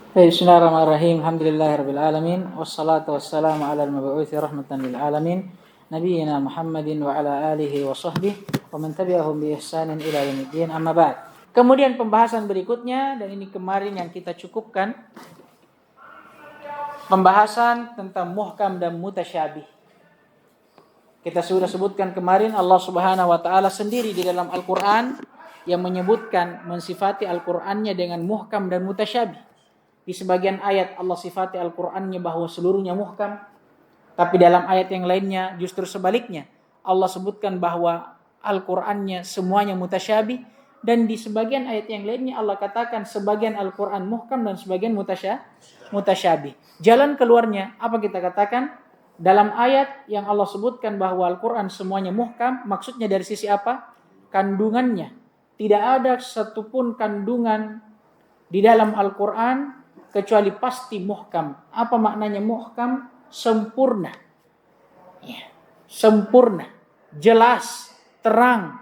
Bismillahirrahmanirrahim. Alhamdulillahirabbil alamin wassalatu wassalamu ala al-mab'uts rahmatan lil alamin nabiyyina Muhammadin wa ala alihi wa sahbihi wa man tabi'ahum bi ihsanin ila yaumiddin. Amma ba'd. Kemudian pembahasan berikutnya, dan ini kemarin yang kita cukupkan, pembahasan tentang muhkam dan mutasyabih. Kita sudah sebutkan kemarin Allah Subhanahu wa taala sendiri di dalam Al-Qur'an yang menyebutkan, mensifati Al-Qur'annya dengan muhkam dan mutasyabih. Di sebagian ayat Allah sifati Al-Qur'annya bahwa seluruhnya muhkam, tapi dalam ayat yang lainnya justru sebaliknya. Allah sebutkan bahwa Al-Qur'annya semuanya mutasyabih, dan di sebagian ayat yang lainnya Allah katakan sebagian Al-Qur'an muhkam dan sebagian mutasyabih. Jalan keluarnya apa kita katakan? Dalam ayat yang Allah sebutkan bahwa Al-Qur'an semuanya muhkam, maksudnya dari sisi apa? Kandungannya. Tidak ada satupun kandungan di dalam Al-Qur'an kecuali pasti muhkam. Apa maknanya muhkam? Sempurna. Ya, sempurna, jelas, terang.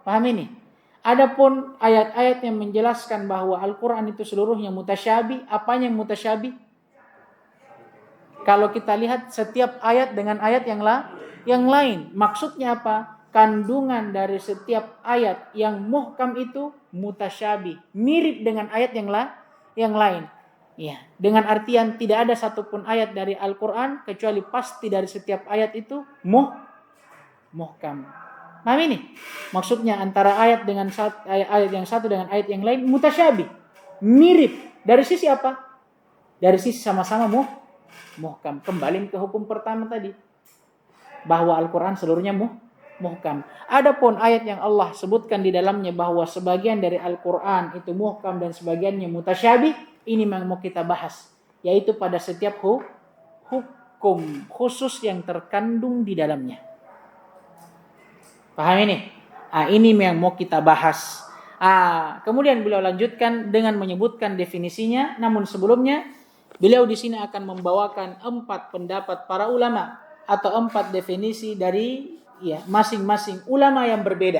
Paham ini? Adapun ayat-ayat yang menjelaskan bahwa Al-Qur'an itu seluruhnya mutasyabih, apanya yang mutasyabih? Kalau kita lihat setiap ayat dengan ayat yang lain. Maksudnya apa? Kandungan dari setiap ayat yang muhkam itu mutasyabih, mirip dengan ayat yang lain. Ya, dengan artian tidak ada satupun ayat dari Al-Qur'an kecuali pasti dari setiap ayat itu muhkam. Paham ini? Maksudnya antara ayat yang satu dengan ayat yang lain mutasyabih, mirip. Dari sisi apa? Dari sisi sama-sama muhkam. Kembali ke hukum pertama tadi, bahwa Al-Qur'an seluruhnya muhkam. Adapun ayat yang Allah sebutkan di dalamnya bahwa sebagian dari Al-Qur'an itu muhkam dan sebagiannya mutasyabih, ini yang mau kita bahas, yaitu pada setiap hukum khusus yang terkandung di dalamnya. Paham ini? Ini yang mau kita bahas. Kemudian beliau lanjutkan dengan menyebutkan definisinya, namun sebelumnya beliau di sini akan membawakan 4 pendapat para ulama atau 4 definisi dari masing-masing ulama yang berbeda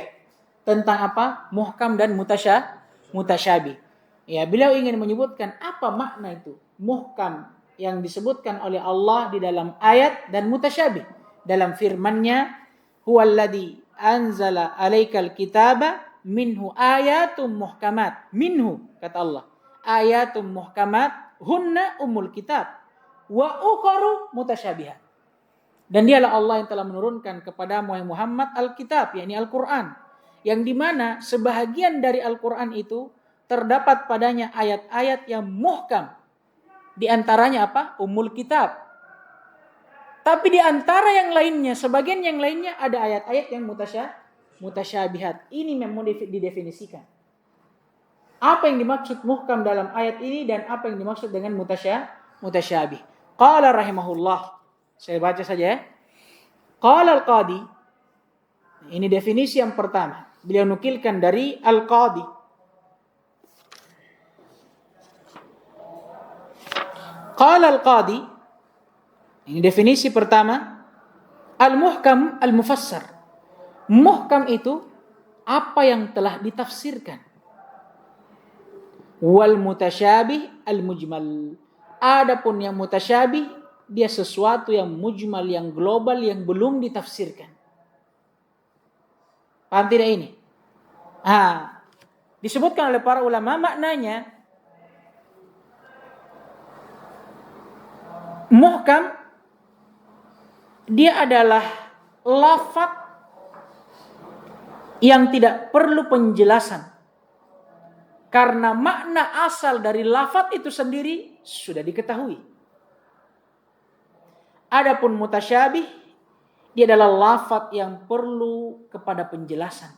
tentang apa? Muhkam dan mutasyabih. Beliau ingin menyebutkan apa makna itu muhkam yang disebutkan oleh Allah di dalam ayat dan mutasyabih dalam firman-Nya, huwallazi anzala 'alaikal kitaba minhu ayatum muhkamat. Minhu, kata Allah, ayatum muhkamat hunna umul kitab wa ukharu mutasyabihat. Dan dialah Allah yang telah menurunkan kepada Muhammad Alkitab, yakni Al-Qur'an, yang dimana sebahagian dari Al-Qur'an itu terdapat padanya ayat-ayat yang muhkam. Di antaranya apa? Ummul kitab. Tapi di antara yang lainnya, sebagian yang lainnya ada ayat-ayat yang mutasyabihat. Ini memang didefinisikan. Apa yang dimaksud muhkam dalam ayat ini dan apa yang dimaksud dengan mutasyabih. Qala rahimahullah. Saya baca saja ya. Qala al-Qadi. Ini definisi yang pertama. Beliau nukilkan dari al-Qadi. Qala al-Qadi, ini definisi pertama, al-muhkam al-mufassar. Muhkam itu apa yang telah ditafsirkan. Wal mutasyabih al-mujmal. Adapun yang mutasyabih, dia sesuatu yang mujmal, yang global, yang belum ditafsirkan. Paham tidak ini? Disebutkan oleh para ulama maknanya, muhkam dia adalah lafaz yang tidak perlu penjelasan, karena makna asal dari lafaz itu sendiri sudah diketahui. Adapun mutasyabih, dia adalah lafaz yang perlu kepada penjelasan,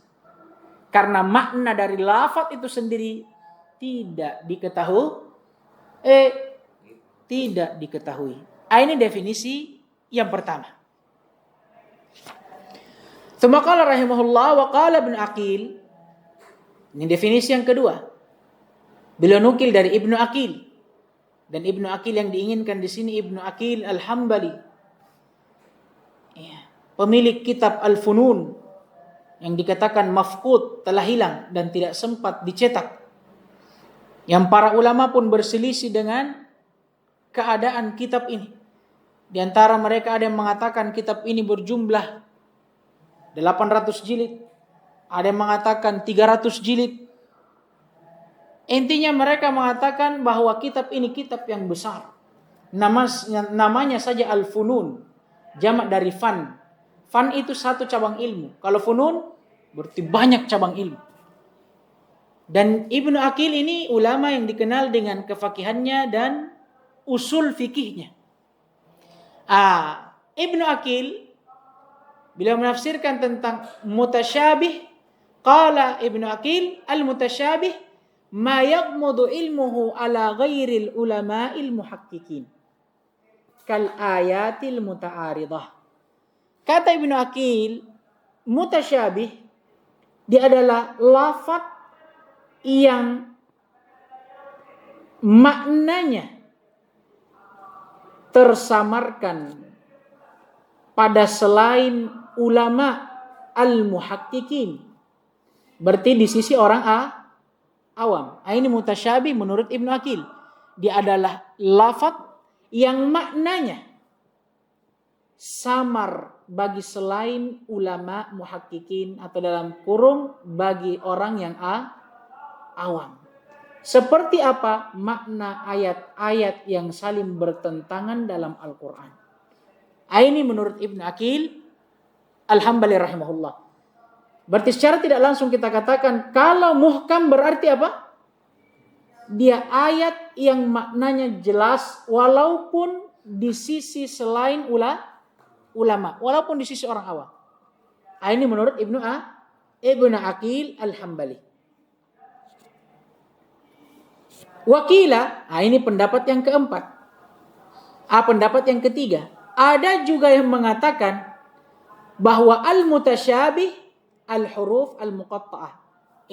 karena makna dari lafaz itu sendiri tidak diketahui. Ini definisi yang pertama. Tsumma qala rahimahullah wa qala Ibnu Aqil. Ini definisi yang kedua. Beliau nukil dari Ibnu Aqil. Dan Ibnu Aqil yang diinginkan di sini Ibnu Aqil Al-Hambali. Pemilik kitab Al-Funun yang dikatakan mafqud, telah hilang dan tidak sempat dicetak. Yang para ulama pun berselisih dengan keadaan kitab ini. Di antara mereka ada yang mengatakan kitab ini berjumlah 800 jilid. Ada yang mengatakan 300 jilid. Intinya mereka mengatakan bahwa kitab ini kitab yang besar. Namanya saja Al-Funun, jamak dari fan. Fan itu satu cabang ilmu. Kalau funun berarti banyak cabang ilmu. Dan Ibnu Aqil ini ulama yang dikenal dengan kefakihannya dan usul fikihnya. Ibnu Aqil beliau menafsirkan tentang mutasyabih. Qala Ibnu Aqil al-mutasyabih ma yaghmudu ilmuhu ala ghairil ulama'il muhaqqiqin kal ayatil muta'aridah. Kata Ibnu Aqil, mutasyabih dia adalah lafaz yang maknanya tersamarkan pada selain ulama al-muhaqqiqin. Berarti di sisi orang awam. Ini mutasyabih menurut Ibnu Aqil. Dia adalah lafaz yang maknanya samar bagi selain ulama muhaqqiqin atau dalam kurung bagi orang yang awam. Seperti apa makna ayat-ayat yang saling bertentangan dalam Al-Quran. Ini menurut Ibnu Aqil Al-Hambali rahimahullah. Berarti secara tidak langsung kita katakan kalau muhkam berarti apa? Dia ayat yang maknanya jelas walaupun di sisi selain ulama, walaupun di sisi orang awam. Ini menurut Ibnu Aqil Al-Hambali. Wakila, ini pendapat yang keempat. Pendapat yang ketiga. Ada juga yang mengatakan bahwa al-mutasyabih al-huruf al-muqatta'ah.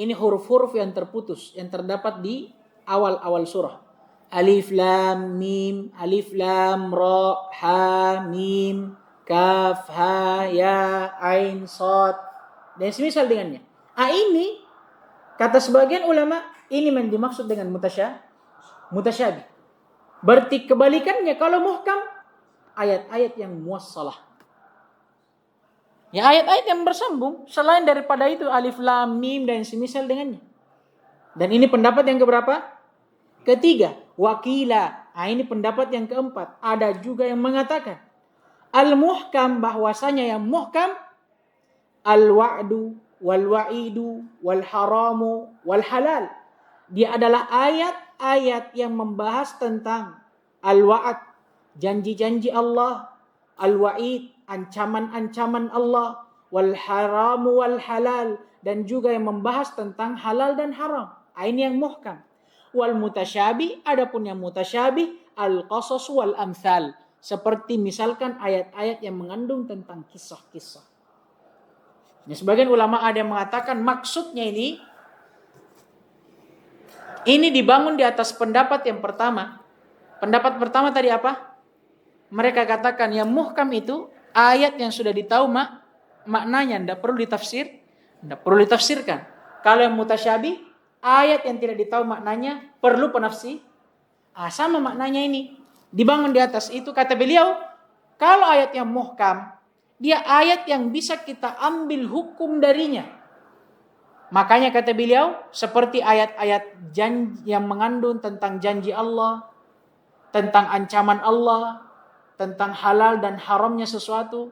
Ini huruf-huruf yang terputus yang terdapat di awal-awal surah. Alif lam mim, alif lam ra, ha mim, kaf ha ya ain sad dan semisal dengannya. Ini kata sebagian ulama ini yang dimaksud dengan mutasyabih. Berarti kebalikannya kalau muhkam ayat-ayat yang muwassalah. Ya ayat-ayat yang bersambung selain daripada itu alif lam mim dan semisal dengannya. Dan ini pendapat yang keberapa? Ketiga, wakila. Ini pendapat yang keempat. Ada juga yang mengatakan al-muhkam bahwasanya yang muhkam al-wa'du wal-wa'idu wal-haramu wal-halal. Dia adalah ayat-ayat yang membahas tentang al-wa'ad, janji-janji Allah, al-wa'id, ancaman-ancaman Allah, wal-haramu wal-halal, dan juga yang membahas tentang halal dan haram. Ini yang muhkam. Wal-mutasyabih, adapun yang mutasyabih al-qasas wal-amthal. Seperti misalkan ayat-ayat yang mengandung tentang kisah-kisah. Sebagian ulama ada yang mengatakan maksudnya ini dibangun di atas pendapat yang pertama. Pendapat pertama tadi apa? Mereka katakan yang muhkam itu ayat yang sudah ditahu maknanya, tidak perlu ditafsirkan. Kalau yang mutasyabih, ayat yang tidak ditahu maknanya perlu penafsir. Sama maknanya ini. Dibangun di atas itu kata beliau, kalau ayat yang muhkam, dia ayat yang bisa kita ambil hukum darinya. Makanya kata beliau, seperti ayat-ayat yang mengandung tentang janji Allah, tentang ancaman Allah, tentang halal dan haramnya sesuatu.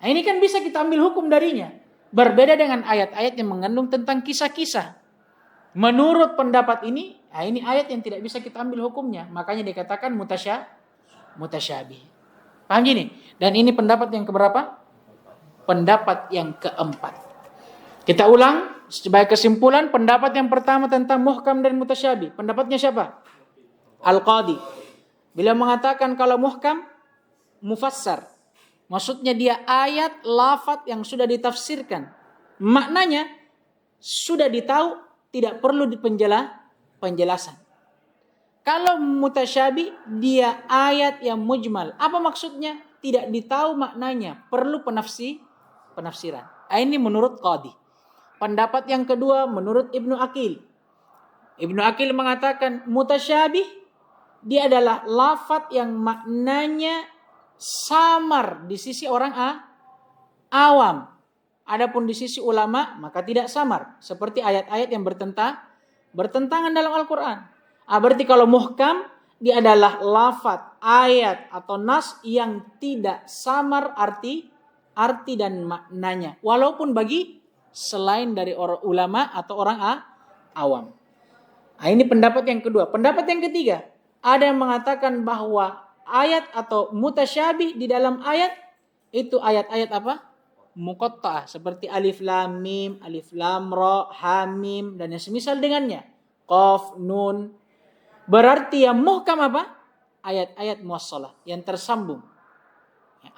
Ini kan bisa kita ambil hukum darinya. Berbeda dengan ayat-ayat yang mengandung tentang kisah-kisah. Menurut pendapat ini ayat yang tidak bisa kita ambil hukumnya. Makanya dikatakan mutasyabih. Paham gini? Dan ini pendapat yang keberapa? Pendapat yang keempat. Kita ulang sebagai kesimpulan, pendapat yang pertama tentang muhkam dan mutasyabih. Pendapatnya siapa? Al-Qadi. Bila mengatakan kalau muhkam, mufassar. Maksudnya dia ayat, lafaz yang sudah ditafsirkan. Maknanya sudah ditahu, tidak perlu penjelasan. Kalau mutasyabih, dia ayat yang mujmal. Apa maksudnya? Tidak ditahu maknanya, perlu penafsiran. Ini menurut Qadi. Pendapat yang kedua menurut Ibnu Aqil. Ibnu Aqil mengatakan mutasyabih dia adalah lafadz yang maknanya samar di sisi orang awam. Adapun di sisi ulama maka tidak samar. Seperti ayat-ayat yang bertentangan dalam Al-Quran. Berarti kalau muhkam dia adalah lafadz, ayat atau nas yang tidak samar arti dan maknanya. Walaupun bagi selain dari orang ulama atau orang awam. Ini pendapat yang kedua. Pendapat yang ketiga, ada yang mengatakan bahwa ayat atau mutasyabih di dalam ayat itu ayat-ayat apa? Muqatta'ah, seperti alif lam mim, alif lam ra, ha mim dan yang semisal dengannya. Qaf, nun. Berarti yang muhkam apa? Ayat-ayat muwassalah yang tersambung.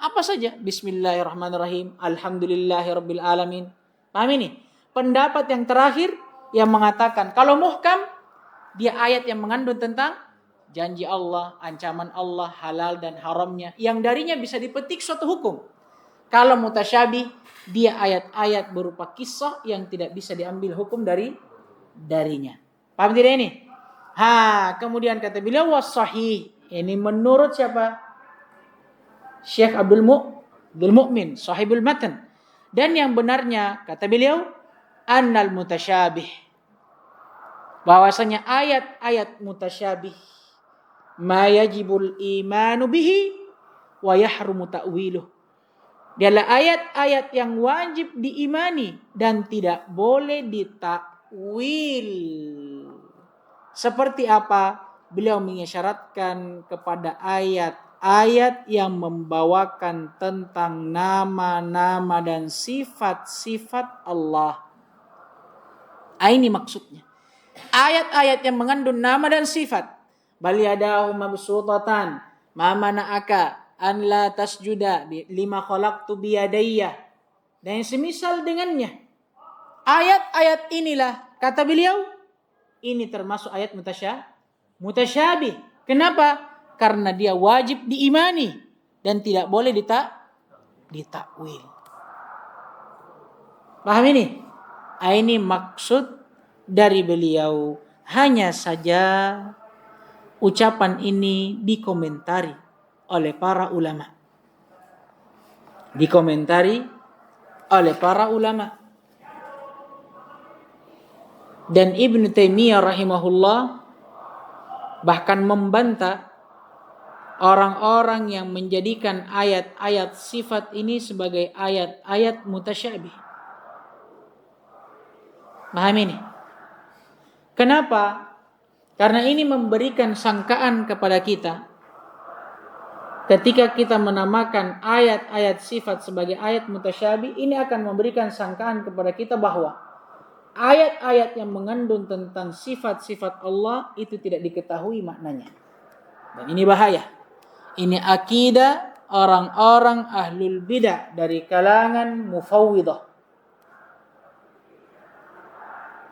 Apa saja? Bismillahirrahmanirrahim, alhamdulillahirabbil alamin. Paham ini? Pendapat yang terakhir yang mengatakan kalau muhkam dia ayat yang mengandung tentang janji Allah, ancaman Allah, halal dan haramnya yang darinya bisa dipetik suatu hukum. Kalau mutasyabih dia ayat-ayat berupa kisah yang tidak bisa diambil hukum darinya. Paham tidak ini? Kemudian kata beliau was-sahih. Ini menurut siapa? Syekh Abdul Mu'min, sahibul matan. Dan yang benarnya kata beliau annal mutasyabih, bahwasanya ayat-ayat mutasyabih ma yajibul imanu bihi wa yahrumu ta'wiluh. Dia adalah ayat-ayat yang wajib diimani dan tidak boleh ditakwil. Seperti apa? Beliau mengisyaratkan kepada ayat-ayat yang membawakan tentang nama-nama dan sifat-sifat Allah. Ini maksudnya. Ayat-ayat yang mengandung nama dan sifat. Bal yadahu mabsutatan, ma mana'aka an la tasjuda lima khalaqtu biyadayya. Dan yang semisal dengannya. Ayat-ayat inilah kata beliau ini termasuk ayat mutasyabih. Kenapa? Karena dia wajib diimani dan tidak boleh ditakwil. Paham ini? Ini maksud dari beliau. Hanya saja ucapan ini dikomentari oleh para ulama. Dan Ibnu Taimiyah rahimahullah bahkan membantah orang-orang yang menjadikan ayat-ayat sifat ini sebagai ayat-ayat mutasyabih. Paham ini? Kenapa? Karena ini memberikan sangkaan kepada kita. Ketika kita menamakan ayat-ayat sifat sebagai ayat mutasyabih, ini akan memberikan sangkaan kepada kita bahwa ayat-ayat yang mengandung tentang sifat-sifat Allah itu tidak diketahui maknanya. Dan ini bahaya. Ini akidah orang-orang ahlul bidah dari kalangan mufawwidah.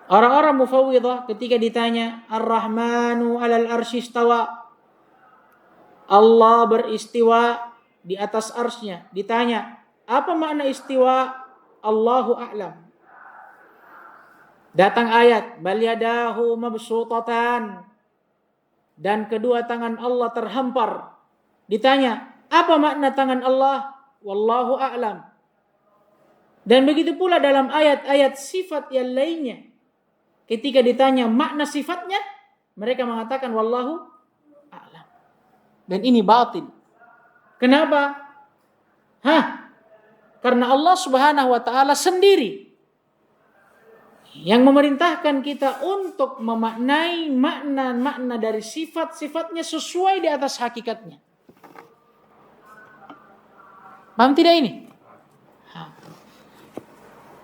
Orang-orang mufawwidah ketika ditanya Ar-Rahmanu 'alal arsy istawa, Allah beristiwa di atas arsy-Nya. Ditanya, apa makna istiwa? Allahu a'lam. Datang ayat, bal yadahu mabsutatan, dan kedua tangan Allah terhampar. Ditanya, apa makna tangan Allah? Wallahu a'lam. Dan begitu pula dalam ayat-ayat sifat yang lainnya. Ketika ditanya makna sifatnya, mereka mengatakan wallahu a'lam. Dan ini batil. Kenapa? Karena Allah Subhanahu wa taala sendiri yang memerintahkan kita untuk memaknai makna-makna dari sifat-sifatnya sesuai di atas hakikatnya. Paham tidak ini?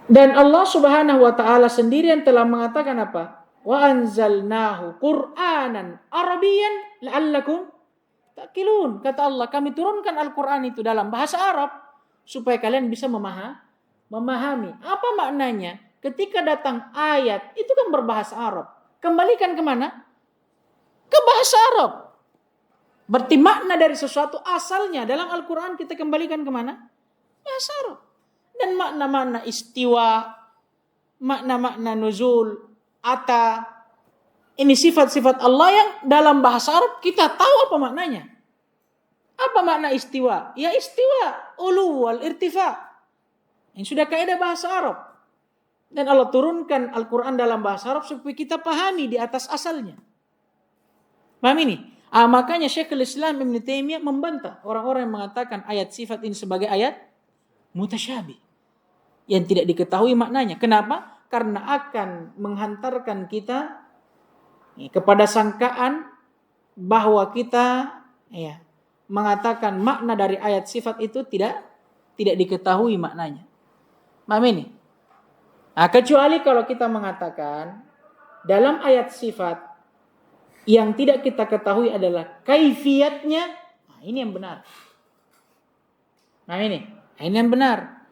Dan Allah Subhanahu wa taala sendiri yang telah mengatakan apa? Wa anzalnahu Qur'anan Arabiyyan la'allakum ta'qilun. Kata Allah, kami turunkan Al-Qur'an itu dalam bahasa Arab supaya kalian bisa memahami. Apa maknanya? Ketika datang ayat itu kan berbahasa Arab. Kembalikan kemana? Ke bahasa Arab. Berarti makna dari sesuatu asalnya dalam Al-Qur'an kita kembalikan kemana? Bahasa Arab. Dan makna-makna istiwa, makna-makna nuzul, ata, Ini sifat-sifat Allah yang dalam bahasa Arab kita tahu apa maknanya. Apa makna istiwa? Ya istiwa, ulu wal irtifa. Ini sudah kaidah bahasa Arab. Dan Allah turunkan Al-Quran dalam bahasa Arab supaya kita pahami di atas asalnya. Paham ini? Makanya Syekhul Islam Ibn Taimiyah membantah orang-orang yang mengatakan ayat sifat ini sebagai ayat mutasyabih. Yang tidak diketahui maknanya. Kenapa? Karena akan menghantarkan kita kepada sangkaan bahwa kita mengatakan makna dari ayat sifat itu tidak diketahui maknanya. Paham ini? Kecuali kalau kita mengatakan dalam ayat sifat yang tidak kita ketahui adalah kaifiyatnya, ini yang benar. Ini yang benar.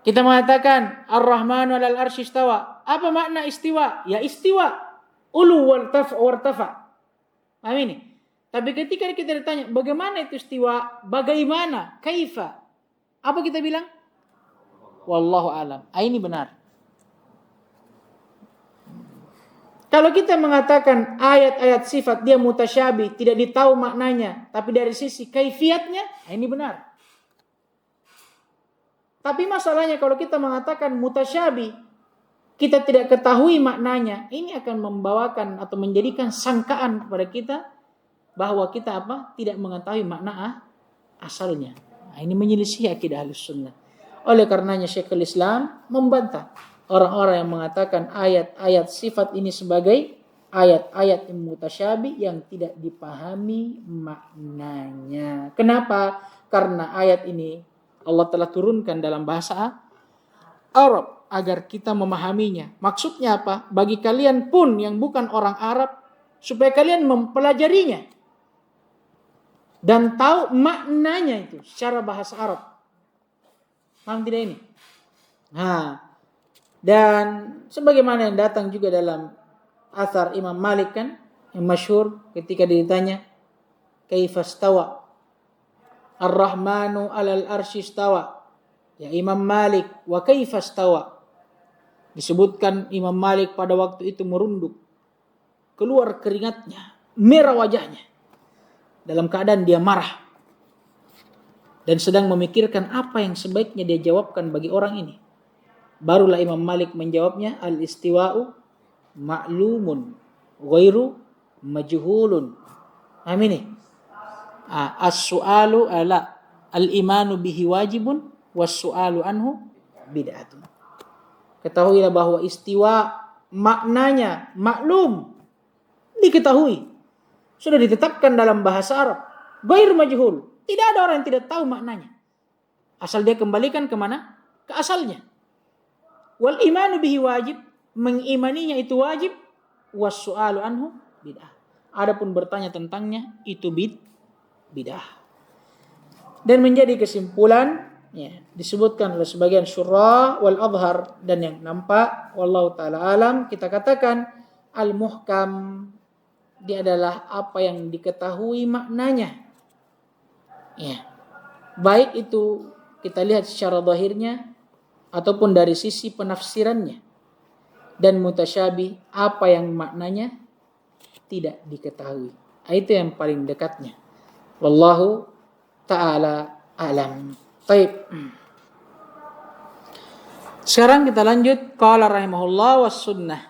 Kita mengatakan Ar-Rahmanu 'alal 'arsy istawa. Apa makna istiwa? Ya istiwa. Ulu wartafa. Paham ini? Tapi ketika kita ditanya bagaimana itu istiwa, bagaimana, kaifa, apa kita bilang? Wallahu alam. Ini benar. Kalau kita mengatakan ayat-ayat sifat dia mutasyabih, tidak ditahu maknanya, tapi dari sisi kaifiatnya, ini benar. Tapi masalahnya kalau kita mengatakan mutasyabih, kita tidak ketahui maknanya, ini akan membawakan atau menjadikan sangkaan kepada kita bahwa kita tidak mengetahui makna asalnya. Ini menyelisih akidah Ahlussunnah. Oleh karenanya Syekhul Islam membantah orang-orang yang mengatakan ayat-ayat sifat ini sebagai ayat-ayat yang mutasyabih yang tidak dipahami maknanya. Kenapa? Karena ayat ini Allah telah turunkan dalam bahasa Arab agar kita memahaminya. Maksudnya apa? Bagi kalian pun yang bukan orang Arab, supaya kalian mempelajarinya dan tahu maknanya itu secara bahasa Arab. Paham tidak ini? Dan sebagaimana yang datang juga dalam athar Imam Malik kan, yang masyhur ketika ditanya, "Kaifa stawa? Ar-Rahmanu 'alal 'arsy istawa." Ya Imam Malik, wa kaifa stawa? Disebutkan Imam Malik pada waktu itu merunduk, keluar keringatnya, merah wajahnya, dalam keadaan dia marah dan sedang memikirkan apa yang sebaiknya dia jawabkan bagi orang ini. Barulah Imam Malik menjawabnya, al-istiwa'u ma'lumun ghairu majhulun. Amin. As-su'alu ala al-imanu bihi wajibun was-su'alu anhu bid'atun. Ketahuilah bahwa istiwa maknanya maklum, diketahui, sudah ditetapkan dalam bahasa Arab. Ghair majhul, tidak ada orang yang tidak tahu maknanya. Asal dia kembalikan kemana? Ke asalnya. Wal imanu bihi wajib, mengimaninya itu wajib. Was su'alu anhu bid'ah. Adapun bertanya tentangnya itu bid'ah. Dan menjadi kesimpulan, disebutkan oleh sebagian syurah wal adhar dan yang nampak, wallahu taala alam, kita katakan al-muhkam dia adalah apa yang diketahui maknanya. Baik itu kita lihat secara zahirnya ataupun dari sisi penafsirannya. Dan mutasyabih apa yang maknanya tidak diketahui. Itu yang paling dekatnya. Wallahu taala alam. Baik. Sekarang kita lanjut. Qala rahimahullah was sunnah.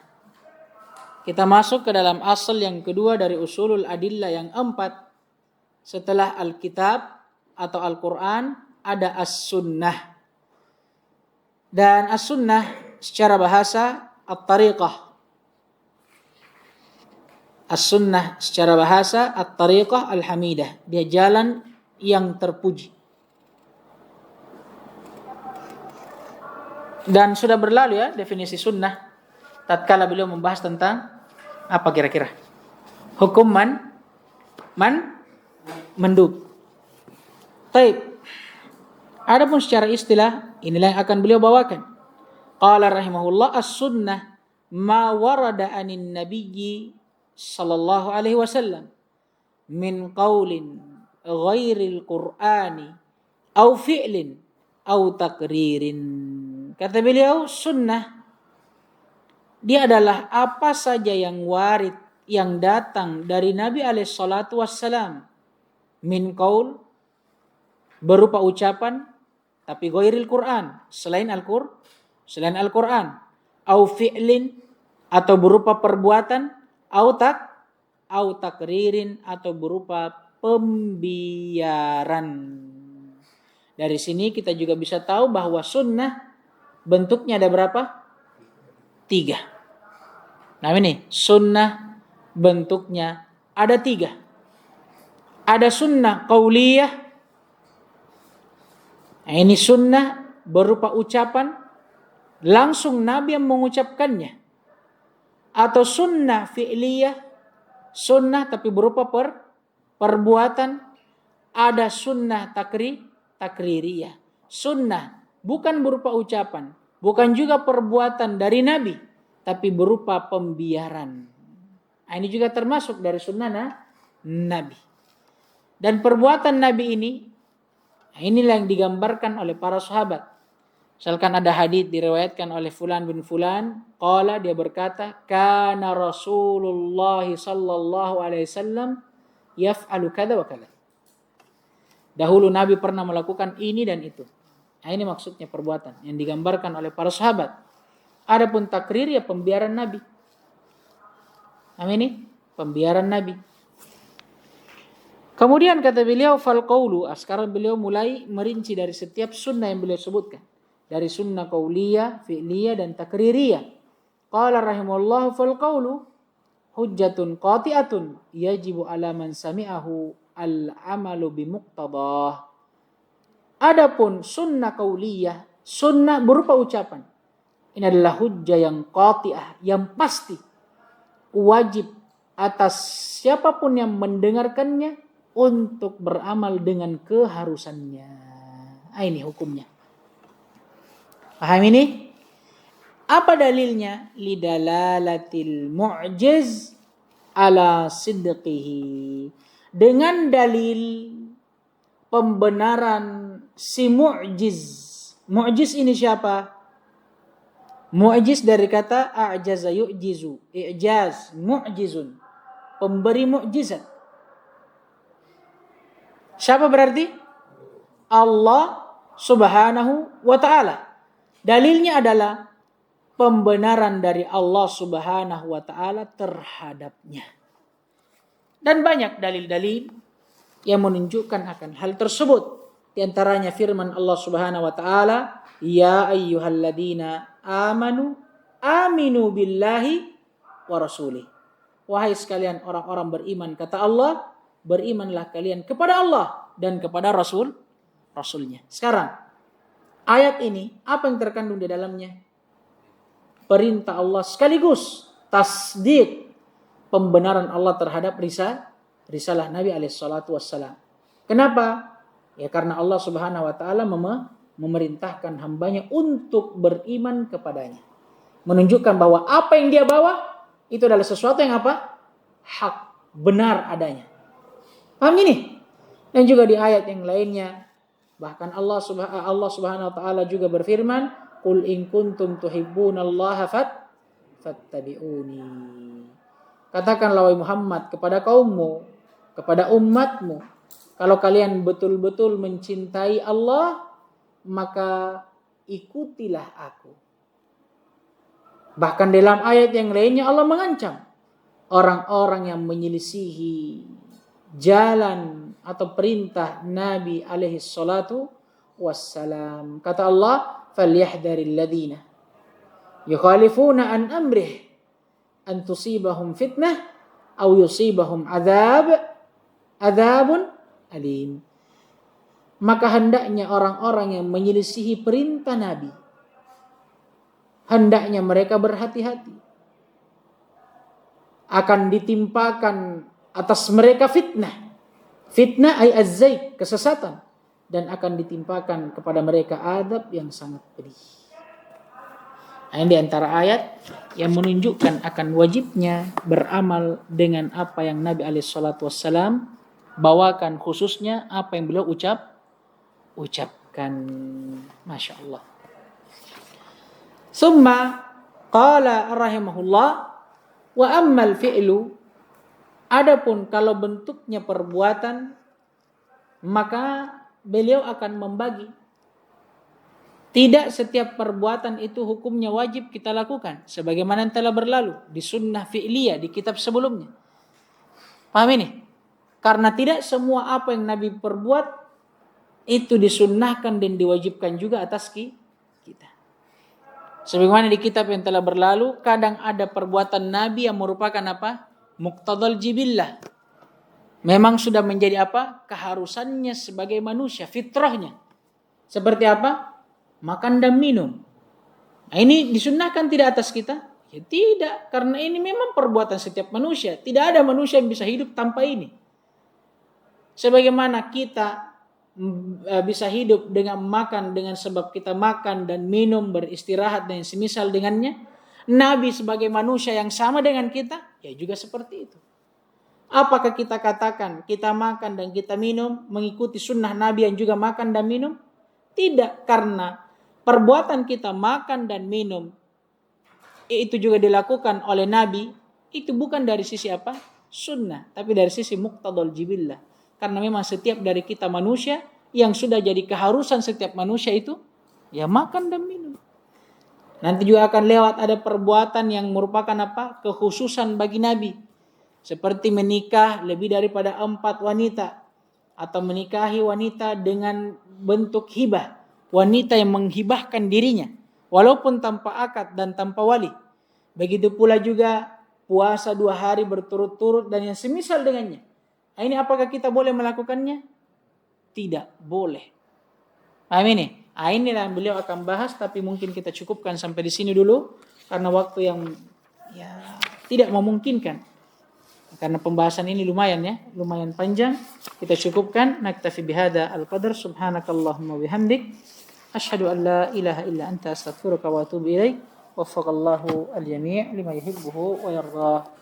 Kita masuk ke dalam asal yang kedua dari usulul adillah yang 4. Setelah Alkitab atau Al-Quran ada as-sunnah. Dan as-sunnah secara bahasa at-tariqah. As-sunnah secara bahasa at-tariqah al-hamidah. Dia jalan yang terpuji. Dan sudah berlalu ya definisi sunnah tatkala beliau membahas tentang apa kira-kira? Hukum mendub. Baik. Adapun secara istilah inilah yang akan beliau bawakan. Qala rahimahullah as-sunnah ma warada anin nabiyyi sallallahu alaihi wasallam min qaulin ghairil qur'ani au fi'lin au takririn. Kata beliau, sunnah dia adalah apa saja yang warid yang datang dari Nabi alaihissalatu wassalam min qaul, berupa ucapan, tapi ghairil Quran, selain Al-Quran, au fi'lin, atau berupa perbuatan, au takririn, atau berupa pembiaran. Dari sini kita juga bisa tahu bahwa sunnah bentuknya ada berapa? 3. Nah ini sunnah bentuknya ada 3. Ada sunnah qauliyah. Nah, ini sunnah berupa ucapan, langsung Nabi yang mengucapkannya. Atau sunnah fi'liyah, sunnah tapi berupa perbuatan. Ada sunnah takririyah, sunnah bukan berupa ucapan, bukan juga perbuatan dari Nabi, tapi berupa pembiaran. Nah, ini juga termasuk dari sunnah Nabi. Dan perbuatan Nabi ini, inilah yang digambarkan oleh para sahabat. Misalkan ada hadits diriwayatkan oleh fulan bin fulan, qala, dia berkata, kana Rasulullah sallallahu alaihi wasallam yaf'alu kada wa kada. Dahulu Nabi pernah melakukan ini dan itu. Nah, ini maksudnya perbuatan yang digambarkan oleh para sahabat. Adapun takrir ya pembiaran Nabi. Nah, ini pembiaran Nabi. Kemudian kata beliau fal qaulu, sekarang beliau mulai merinci dari setiap sunnah yang beliau sebutkan. Dari sunnah qauliyah, fi'liyah dan takririyah. Qala rahimahullah fal qaulu hujjatun qati'atun yajibu ala man sami'ahu al-amalu bimuqtadah. Adapun sunnah qauliyah, sunnah berupa ucapan. Ini adalah hujjah yang qati'ah, yang pasti. Wajib atas siapapun yang mendengarkannya untuk beramal dengan keharusannya. Nah, ini hukumnya. Paham ini? Apa dalilnya? Lidalalatil mu'jiz ala sidqihi. Dengan dalil pembenaran si mu'jiz. Mu'jiz ini siapa? Mu'jiz dari kata a'jaza yu'jizu. I'jaz, mu'jizun. Pemberi mu'jizat. Siapa berarti? Allah subhanahu wa ta'ala. Dalilnya adalah pembenaran dari Allah subhanahu wa ta'ala terhadapnya. Dan banyak dalil-dalil yang menunjukkan akan hal tersebut. Di antaranya firman Allah subhanahu wa ta'ala, ya ayyuhalladzina amanu aminu billahi wa rasulih. Wahai sekalian orang-orang beriman, kata Allah, berimanlah kalian kepada Allah dan kepada Rasulnya. Sekarang, ayat ini, apa yang terkandung di dalamnya? Perintah Allah sekaligus tasdik, pembenaran Allah terhadap risalah Nabi alaihissalatu wassalam. Kenapa? Ya karena Allah subhanahu wa ta'ala memerintahkan hambanya untuk beriman kepadanya. Menunjukkan bahwa apa yang dia bawa, itu adalah sesuatu yang apa? Hak, benar adanya. Paham ini? Dan juga di ayat yang lainnya, bahkan Allah subhanahu wa ta'ala juga berfirman, qul in kuntum tuhibbunallaha fattabi'uni. Katakanlah wahai Muhammad kepada kaummu, kepada umatmu, kalau kalian betul-betul mencintai Allah, maka ikutilah aku. Bahkan dalam ayat yang lainnya Allah mengancam orang-orang yang menyelisihi jalan atau perintah Nabi alaihi salatu wassalam. Kata Allah, falyahdharil ladzina yukhalifuna an amrih an tusibahum fitnah aw yusibahum adzabun alim. Maka hendaknya orang-orang yang menyelisihi perintah Nabi, hendaknya mereka berhati-hati. Akan ditimpakan atas mereka fitnah. Fitnah ay az-zaik, kesesatan. Dan akan ditimpakan kepada mereka adab yang sangat pedih. Ini di antara ayat yang menunjukkan akan wajibnya beramal dengan apa yang Nabi SAW bawakan, khususnya apa yang beliau ucapkan. Masya Allah. Summa qala rahimahullah wa ammal fi'lu Adapun kalau bentuknya perbuatan, maka beliau akan membagi. Tidak setiap perbuatan itu hukumnya wajib kita lakukan, sebagaimana yang telah berlalu di sunnah fi'liyah di kitab sebelumnya. Paham ini? Karena tidak semua apa yang Nabi perbuat itu disunnahkan dan diwajibkan juga atas kita. Sebagaimana di kitab yang telah berlalu, kadang ada perbuatan Nabi yang merupakan apa? Muqtadal jibillah. Memang sudah menjadi apa? Keharusannya sebagai manusia, fitrahnya. Seperti apa? Makan dan minum. Nah, ini disunnahkan tidak atas kita? Ya tidak, karena ini memang perbuatan setiap manusia. Tidak ada manusia yang bisa hidup tanpa ini. Sebagaimana kita bisa hidup dengan makan dengan sebab kita makan dan minum, beristirahat dan semisal dengannya, Nabi sebagai manusia yang sama dengan kita, ya juga seperti itu. Apakah kita katakan kita makan dan kita minum mengikuti sunnah Nabi yang juga makan dan minum? Tidak, karena perbuatan kita makan dan minum itu juga dilakukan oleh Nabi, itu bukan dari sisi apa? Sunnah, tapi dari sisi muqtadal jibillah. Karena memang setiap dari kita manusia yang sudah jadi keharusan setiap manusia itu ya makan dan minum. Nanti juga akan lewat ada perbuatan yang merupakan apa? Kekhususan bagi Nabi. Seperti menikah lebih daripada 4 wanita. Atau menikahi wanita dengan bentuk hibah. Wanita yang menghibahkan dirinya. Walaupun tanpa akad dan tanpa wali. Begitu pula juga puasa 2 hari berturut-turut dan yang semisal dengannya. Nah, ini apakah kita boleh melakukannya? Tidak boleh. Paham ini? Nah, inilah yang beliau akan bahas, tapi mungkin kita cukupkan sampai di sini dulu. Karena waktu yang ya tidak memungkinkan. Karena pembahasan ini lumayan panjang. Kita cukupkan. Naktafi bihada al-qadar. Subhanakallahumma bihamdik. Asyhadu an la ilaha illa anta astaghfiruka wa atubu ilaik. Waffaqallahu al-jami' lima yuhibbuhu wa yardah.